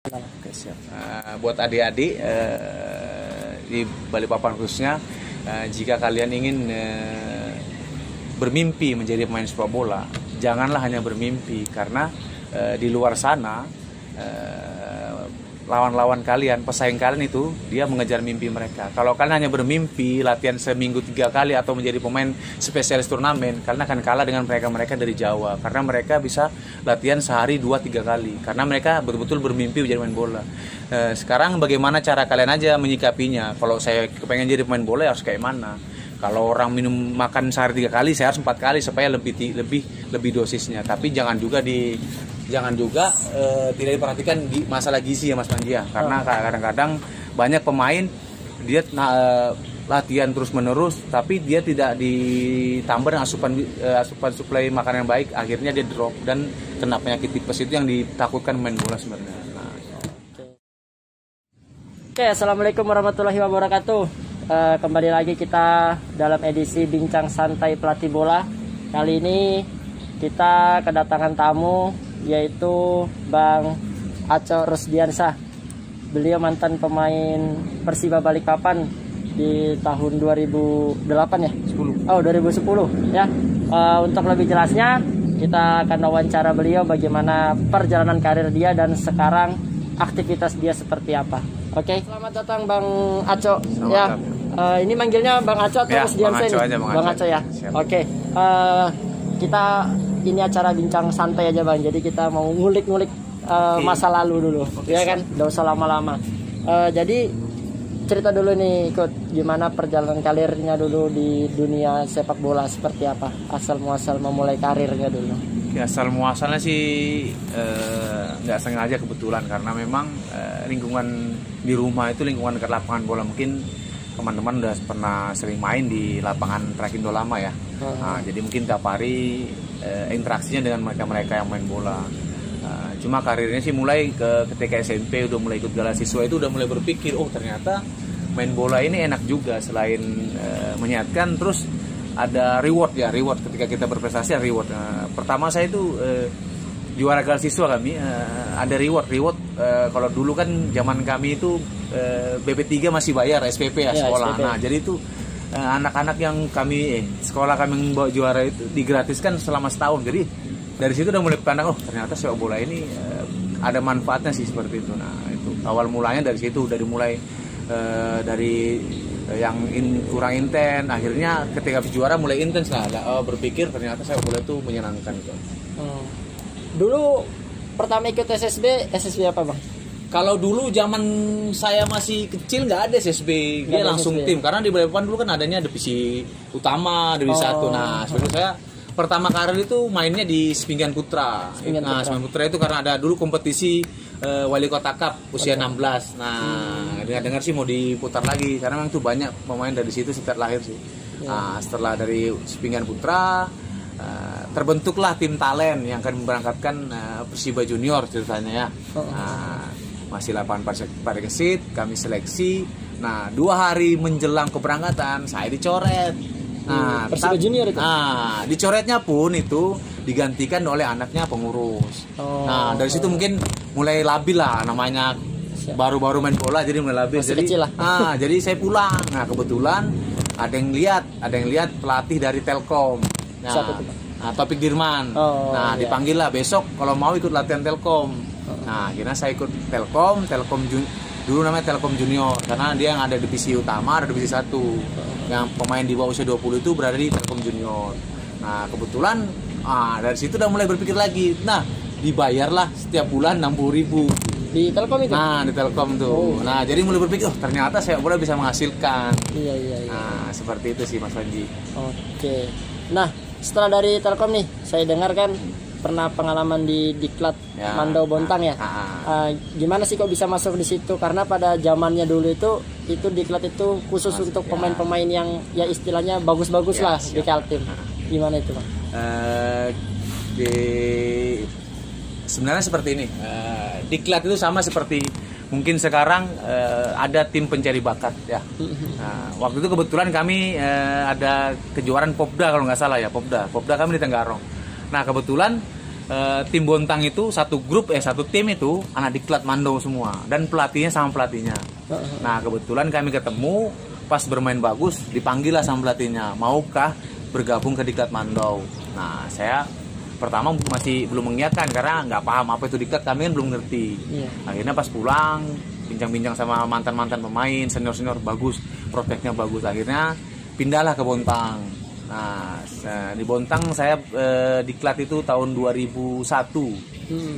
Oke, siap. Buat adik-adik di Balikpapan khususnya, jika kalian ingin bermimpi menjadi pemain sepak bola, janganlah hanya bermimpi, karena di luar sana lawan-lawan kalian, pesaing kalian itu dia mengejar mimpi mereka. Kalau kalian hanya bermimpi, latihan seminggu 3 kali atau menjadi pemain spesialis turnamen, kalian akan kalah dengan mereka dari Jawa, karena mereka bisa latihan sehari 2-3 kali, karena mereka betul-betul bermimpi menjadi pemain bola. Sekarang bagaimana cara kalian aja menyikapinya? Kalau saya kepengen jadi pemain bola, harus kayak mana? Kalau orang makan sehari 3 kali, saya harus 4 kali supaya lebih dosisnya. Tapi jangan juga tidak diperhatikan di masalah gizi ya Mas Panji ya. Karena kadang-kadang banyak pemain dia latihan terus-menerus, tapi dia tidak ditambah dengan asupan suplai makanan yang baik, akhirnya dia drop dan kena penyakit tipes. Itu yang ditakutkan main bola sebenarnya. Oke, assalamualaikum warahmatullahi wabarakatuh. Kembali lagi kita dalam edisi Bincang Santai Pelatih Bola. Kali ini kita kedatangan tamu, yaitu Bang Aco Rusdiansah. Beliau mantan pemain Persiba Balikpapan di tahun 2008 ya? 10. Oh, 2010 ya. Untuk lebih jelasnya kita akan wawancara beliau bagaimana perjalanan karir dia dan sekarang aktivitas dia seperti apa. Oke. Selamat datang Bang Aco. Ya. Ini manggilnya Bang Aco atau Rusdiansah? Bang Aco ya. Oke. Kita ini acara bincang santai aja Bang, jadi kita mau ngulik-ngulik masa lalu dulu, ya kan, gak usah lama-lama. Jadi cerita dulu nih, ikut gimana perjalanan karirnya dulu di dunia sepak bola, seperti apa asal muasal memulai karirnya dulu. Asal muasalnya sih nggak sengaja, kebetulan, karena memang lingkungan di rumah itu lingkungan dekat lapangan bola. Mungkin teman-teman udah pernah sering main di lapangan Trakindo lama ya. Nah, jadi mungkin tiap hari interaksinya dengan mereka yang main bola. Cuma karirnya sih mulai ketika SMP, udah mulai ikut gala siswa, itu udah mulai berpikir, oh ternyata main bola ini enak juga, selain menyehatkan, terus ada reward ketika kita berprestasi, ada reward. Pertama saya itu juara gala siswa kami, ada reward. Kalau dulu kan zaman kami itu BP3 masih bayar, SPP ya, sekolah. SPP. Nah, jadi itu anak-anak yang sekolah kami yang bawa juara itu digratiskan selama setahun. Jadi dari situ udah mulai pandang, oh ternyata sepak bola ini ada manfaatnya sih, seperti itu. Nah, itu awal mulanya dari situ, udah dimulai dari yang kurang intens, akhirnya ketika juara mulai intens lah. Berpikir ternyata sepak bola itu menyenangkan gitu. Dulu pertama ikut SSB apa Bang? Kalau dulu zaman saya masih kecil nggak ada SSB, dia langsung SSB. Tim. Karena di Balikpapan dulu kan adanya divisi utama, divisi 1. Nah, sebenarnya saya pertama karir itu mainnya di Sepinggan Putra. Sepinggan Putra itu karena ada dulu kompetisi Wali Kota Cup usia 16. Nah, dengar sih mau diputar lagi, karena memang tuh banyak pemain dari situ sejak lahir sih. Nah, setelah dari Sepinggan Putra terbentuklah tim talent yang akan memberangkatkan Persiba Junior ceritanya ya. Nah, masih lapangan Parikesit, kami seleksi. Nah, 2 hari menjelang keberangkatan saya dicoret. Nah, Persiba Junior itu. Nah, dicoretnya pun itu digantikan oleh anaknya pengurus. Nah, dari situ mungkin mulai labil lah, namanya baru-baru main bola, jadi mulai labil. Jadi saya pulang. Nah, kebetulan ada yang lihat pelatih dari Telkom. Nah, Taufik Dirman. Dipanggil lah, besok kalau mau ikut latihan Telkom. Nah, akhirnya saya ikut Telkom dulu namanya Telkom Junior, karena dia yang ada divisi utama, ada divisi 1. Yang pemain di bawah usia 20 itu berada di Telkom Junior. Nah, kebetulan dari situ udah mulai berpikir lagi. Nah, dibayarlah setiap bulan 60.000 di Telkom itu. Nah, di Telkom tuh. Nah, jadi mulai berpikir, ternyata saya boleh bisa menghasilkan. Iya. Nah, seperti itu sih Mas Panji. Oke. Nah, setelah dari Telkom nih, saya dengar kan pernah pengalaman di Diklat Mandau Bontang ya. Gimana sih kok bisa masuk di situ? Karena pada zamannya dulu itu Diklat itu khusus untuk pemain-pemain yang ya istilahnya bagus-bagus lah di Kaltim. Gimana itu Bang? Sebenarnya seperti ini. Diklat itu sama seperti mungkin sekarang ada tim pencari bakat ya. Nah, waktu itu kebetulan kami ada kejuaraan Popda kalau nggak salah ya, Popda kami di Tenggarong. Nah, kebetulan tim Bontang itu satu tim itu anak diklat Mandau semua dan pelatihnya sama pelatihnya. Nah kebetulan kami ketemu pas bermain bagus, dipanggil lah sama pelatihnya, maukah bergabung ke diklat Mandau. Nah saya pertama masih belum mengiyakan karena nggak paham apa itu diklat, kami kan belum ngerti. Akhirnya pas pulang bincang-bincang sama mantan-mantan pemain senior-senior bagus, prospeknya bagus, akhirnya pindahlah ke Bontang. Nah, di Bontang saya diklat itu tahun 2001.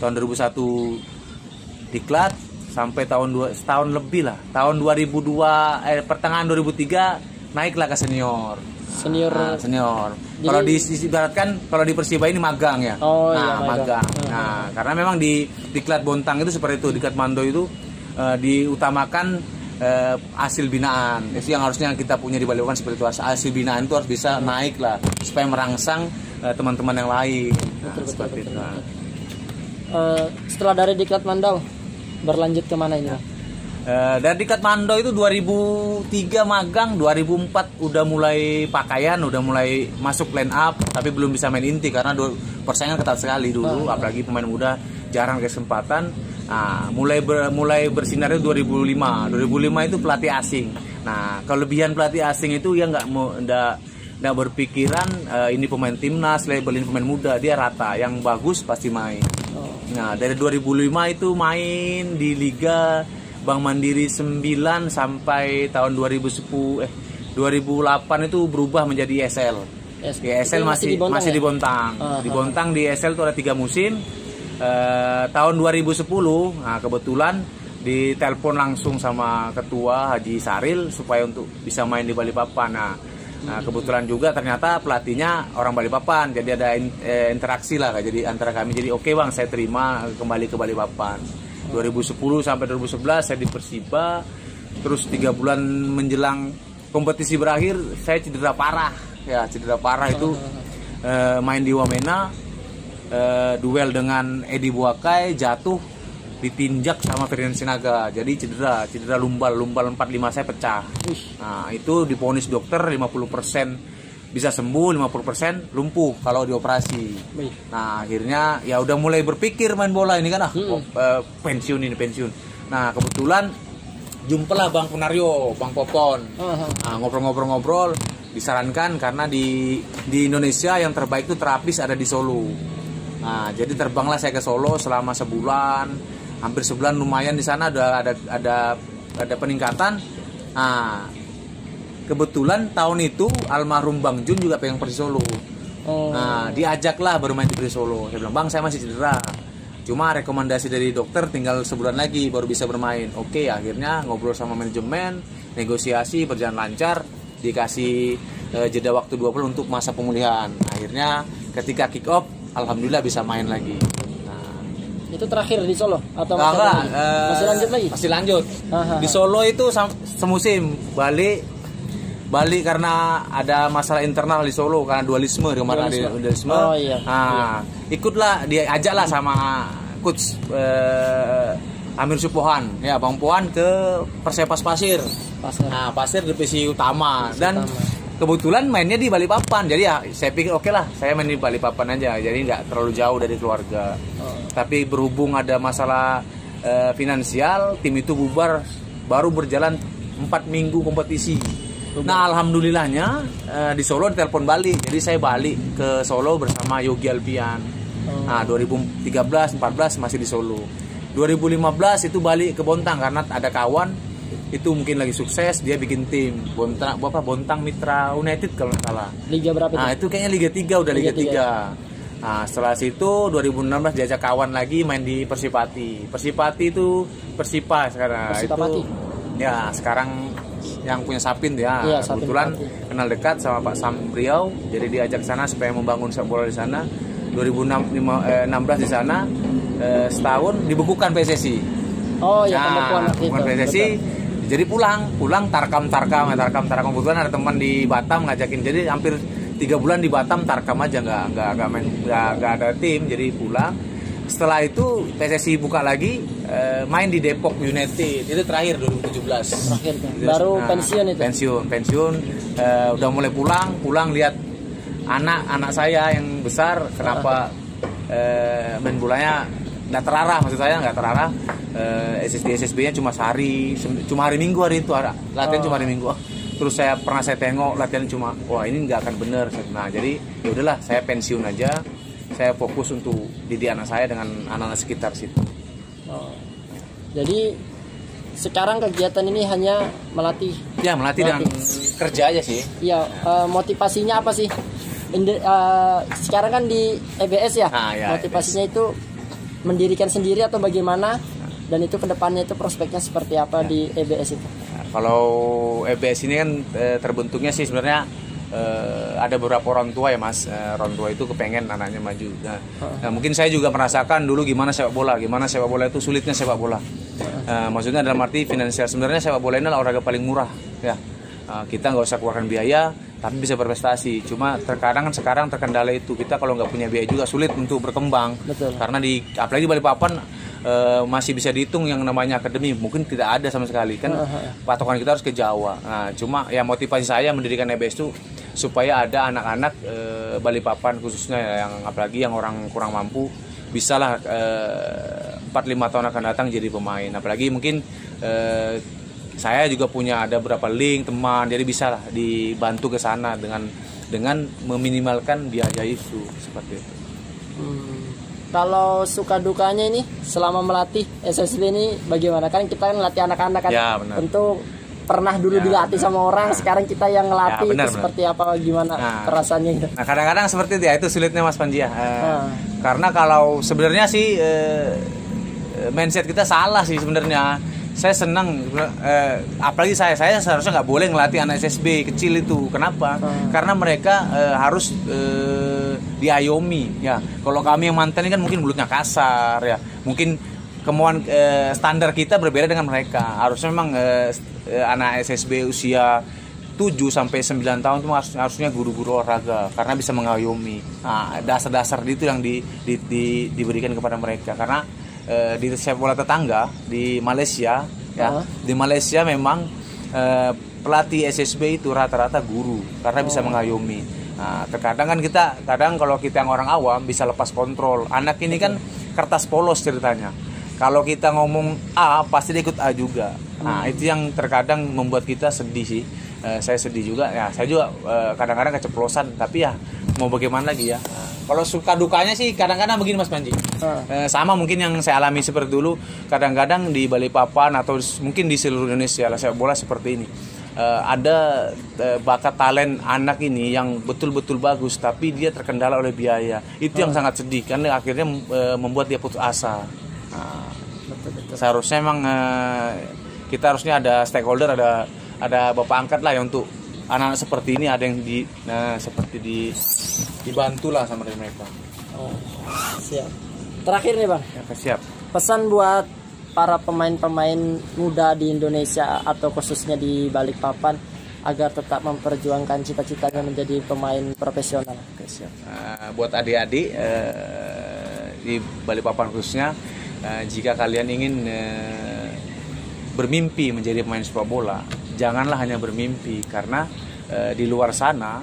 Tahun 2001 diklat sampai setahun lebih lah. Tahun 2002 pertengahan 2003 naiklah ke senior. Senior. Kalau ibaratkan kalau di Persiba ini magang ya. Magang. Nah, karena memang di diklat Bontang itu seperti itu, diklat Mandau itu diutamakan hasil binaan. Itu yang harusnya kita punya di Balikpapan seperti itu. Hasil binaan itu harus bisa naik lah supaya merangsang teman-teman yang lain. Betul. Setelah dari diklat Mandau berlanjut kemana ini? Dari diklat Mandau itu 2003 magang, 2004 udah mulai pakaian, udah mulai masuk line up, tapi belum bisa main inti karena persaingan ketat sekali dulu, apalagi pemain muda jarang kesempatan. Nah, mulai bersinar itu 2005 itu pelatih asing. Nah, kelebihan pelatih asing itu ya nggak berpikiran ini pemain timnas, labelin pemain muda, dia rata, yang bagus pasti main. Nah, dari 2005 itu main di Liga Bank Mandiri 9 sampai tahun 2008 itu berubah menjadi ESL. Di ESL masih di Bontang. Di Bontang di ESL itu ada 3 musim. Tahun 2010 nah kebetulan ditelepon langsung sama ketua Haji Saril supaya untuk bisa main di Balikpapan. Nah kebetulan juga ternyata pelatihnya orang Balikpapan, jadi ada interaksi lah, jadi antara kami, jadi oke bang, saya terima kembali ke Balikpapan. 2010 sampai 2011 saya di Persiba, terus 3 bulan menjelang kompetisi berakhir saya cedera parah itu, main di Wamena, duel dengan Edi Buakai, jatuh ditinjak sama Ferdinand Sinaga, jadi cedera lumbal 45 saya pecah. Nah itu divonis dokter 50% bisa sembuh, 50% lumpuh kalau dioperasi. Nah akhirnya ya udah mulai berpikir main bola ini kan, pensiun. Nah kebetulan jumpalah Bang Penario, Bang Popon. Nah, ngobrol-ngobrol disarankan karena di Indonesia yang terbaik itu terapis ada di Solo. Nah, jadi terbanglah saya ke Solo selama sebulan, hampir sebulan, lumayan di sana ada peningkatan. Nah, kebetulan tahun itu almarhum Bang Jun juga pengen pergi Solo. Nah, diajaklah bermain di Solo. Saya bilang, "Bang, saya masih cedera. Cuma rekomendasi dari dokter tinggal sebulan lagi baru bisa bermain." Oke, akhirnya ngobrol sama manajemen, negosiasi berjalan lancar, dikasih jeda waktu 2 bulan untuk masa pemulihan. Akhirnya ketika kick off alhamdulillah bisa main lagi. Nah, itu terakhir di Solo atau masih lanjut lagi? Masih lanjut. Di Solo itu semusim, balik karena ada masalah internal di Solo karena dualisme kemarin ada dualisme. Ikutlah, diajaklah sama coach Amir Supohan, ya Bang Pohan ke Persepas Pasir. Nah, Pasir divisi utama dan kebetulan mainnya di Balikpapan, jadi ya saya pikir oke lah, saya main di Balikpapan aja, jadi nggak terlalu jauh dari keluarga. Tapi berhubung ada masalah finansial, tim itu bubar, baru berjalan 4 minggu kompetisi. Nah alhamdulillahnya di Solo ditelepon balik, jadi saya balik ke Solo bersama Yogi Alpian. Nah 2013-14 masih di Solo. 2015 itu balik ke Bontang karena ada kawan itu mungkin lagi sukses, dia bikin tim Bontang Mitra United kalau nggak salah. Liga berapa itu? Nah itu kayaknya Liga 3, udah Liga 3. Nah setelah situ 2016 diajak kawan lagi main di Persipati. Persipati itu Persipa sekarang. Persipati. Itu ya sekarang yang punya Sapin ya. Kebetulan kenal dekat sama Pak Sam Riau, jadi diajak sana supaya membangun sepak bola di sana. 2016 di sana, setahun dibekukan PSSI. Pembekuan PSSI. Jadi pulang Tarkam kebetulan ada teman di Batam ngajakin, jadi hampir 3 bulan di Batam Tarkam aja, nggak ada tim, jadi pulang. Setelah itu PSSI buka lagi, main di Depok United, itu terakhir 2017. Baru pensiun itu. Pensiun, udah mulai pulang lihat anak saya yang besar kenapa main bolanya nggak terarah, maksud saya nggak terarah. SSB-nya cuma hari Minggu hari itu latihan cuma hari Minggu. Terus saya tengok latihan cuma, wah ini nggak akan bener. Nah jadi ya udahlah, saya pensiun aja, saya fokus untuk didik anak saya dengan anak-anak sekitar situ. Jadi sekarang kegiatan ini hanya melatih. Ya melatih dan kerja aja sih. Iya, motivasinya apa sih? Sekarang kan di EBS ya, ya motivasinya EBS. Itu mendirikan sendiri atau bagaimana? Dan itu kedepannya itu prospeknya seperti apa di EBS itu? Kalau EBS ini kan terbentuknya sih sebenarnya ada beberapa orang tua ya Mas. Orang tua itu kepengen anaknya maju. Nah, mungkin saya juga merasakan dulu gimana sepak bola itu sulitnya sepak bola. Maksudnya dalam arti finansial. Sebenarnya sepak bola ini adalah olahraga paling murah ya. Kita nggak usah keluarkan biaya tapi bisa berprestasi. Cuma terkadang kan sekarang terkendala itu, kita kalau nggak punya biaya juga sulit untuk berkembang. Betul. Karena apalagi di Balikpapan masih bisa dihitung yang namanya akademi, mungkin tidak ada sama sekali kan. Patokan kita harus ke Jawa. Nah, cuma ya motivasi saya mendirikan EBS itu supaya ada anak-anak Balikpapan khususnya yang apalagi yang orang kurang mampu bisalah 4-5 tahun akan datang jadi pemain. Apalagi mungkin saya juga punya ada beberapa link teman, jadi bisalah dibantu ke sana dengan meminimalkan biaya itu seperti itu. Kalau suka dukanya ini selama melatih SSB ini bagaimana? Kan kita kan latih anak-anak kan. Ya, benar. Tentu pernah dulu dilatih sama orang, sekarang kita yang ngelatih, benar, itu seperti apa, gimana perasaannya gitu? Nah kadang-kadang seperti itu ya, itu sulitnya Mas Panji ya. Karena kalau sebenarnya sih mindset kita salah sih sebenarnya. Saya senang, apalagi saya seharusnya nggak boleh ngelatih anak SSB kecil itu. Kenapa? Karena mereka harus diayomi ya. Kalau kami yang mantan ini kan mungkin mulutnya kasar ya, mungkin kemauan standar kita berbeda dengan mereka. Harusnya memang anak SSB usia 7-9 tahun itu harusnya guru-guru olahraga karena bisa mengayomi. Nah, dasar-dasar itu yang diberikan kepada mereka. Karena di sepak bola tetangga di Malaysia ya, di Malaysia memang pelatih SSB itu rata-rata guru karena bisa mengayomi. Nah, terkadang kan kalau kita yang orang awam bisa lepas kontrol. Anak ini kan kertas polos ceritanya. Kalau kita ngomong A pasti dia ikut A juga. Nah, itu yang terkadang membuat kita sedih sih. Saya sedih juga ya. Saya juga kadang-kadang keceplosan, tapi ya mau bagaimana lagi ya. Kalau suka dukanya sih kadang-kadang begini Mas Panji. Sama mungkin yang saya alami seperti dulu. Kadang-kadang di Balikpapan atau mungkin di seluruh Indonesia lah sepak bola seperti ini. Ada bakat talent anak ini yang betul-betul bagus, tapi dia terkendala oleh biaya. Itu yang sangat sedih karena akhirnya membuat dia putus asa. Nah, seharusnya memang kita harusnya ada stakeholder, ada bapak angkat lah ya untuk anak-anak seperti ini, ada yang dibantu lah sama mereka. Siap. Terakhir nih Bang. Ya, siap. Pesan buat para pemain-pemain muda di Indonesia atau khususnya di Balikpapan agar tetap memperjuangkan cita-citanya menjadi pemain profesional. Oke, siap. Buat adik-adik di Balikpapan khususnya, jika kalian ingin bermimpi menjadi pemain sepak bola, janganlah hanya bermimpi, karena di luar sana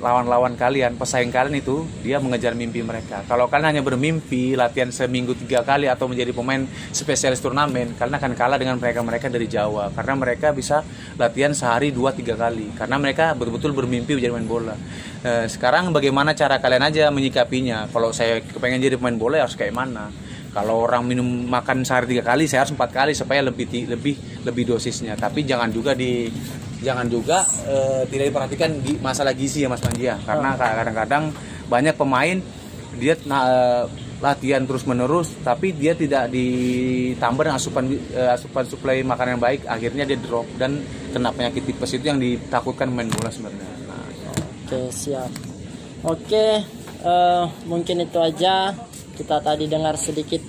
lawan-lawan kalian, pesaing kalian itu dia mengejar mimpi mereka. Kalau kalian hanya bermimpi latihan seminggu 3 kali atau menjadi pemain spesialis turnamen, kalian akan kalah dengan mereka dari Jawa, karena mereka bisa latihan sehari 2-3 kali karena mereka betul-betul bermimpi menjadi pemain bola. Sekarang bagaimana cara kalian aja menyikapinya? Kalau saya kepengen jadi pemain bola harus kayak mana? Kalau orang makan sehari 3 kali, saya harus 4 kali supaya lebih dosisnya. Tapi jangan juga tidak diperhatikan di masalah gizi ya Mas Panji ya. Karena kadang-kadang banyak pemain dia latihan terus-menerus tapi dia tidak ditambah dengan asupan suplai makanan yang baik, akhirnya dia drop dan kena penyakit tipes. Itu yang ditakutkan main bola sebenarnya. Oke, siap. Oke, mungkin itu aja. Kita tadi dengar sedikit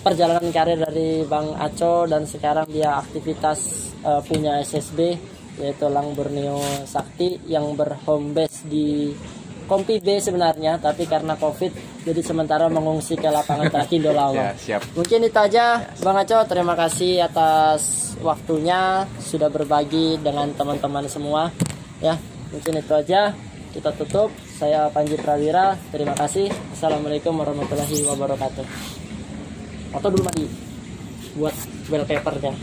perjalanan karir dari Bang Aco, dan sekarang dia aktivitas punya SSB yaitu Lang Borneo Sakti yang berhome base di Kompi B sebenarnya, tapi karena Covid jadi sementara mengungsi ke lapangan Trakindo Lawang. Ya, mungkin itu aja Bang Aco, terima kasih atas waktunya sudah berbagi dengan teman-teman semua ya. Mungkin itu aja, kita tutup. Saya Panji Prawira. Terima kasih. Assalamualaikum warahmatullahi wabarakatuh. Atau dulu mati buat wallpapernya.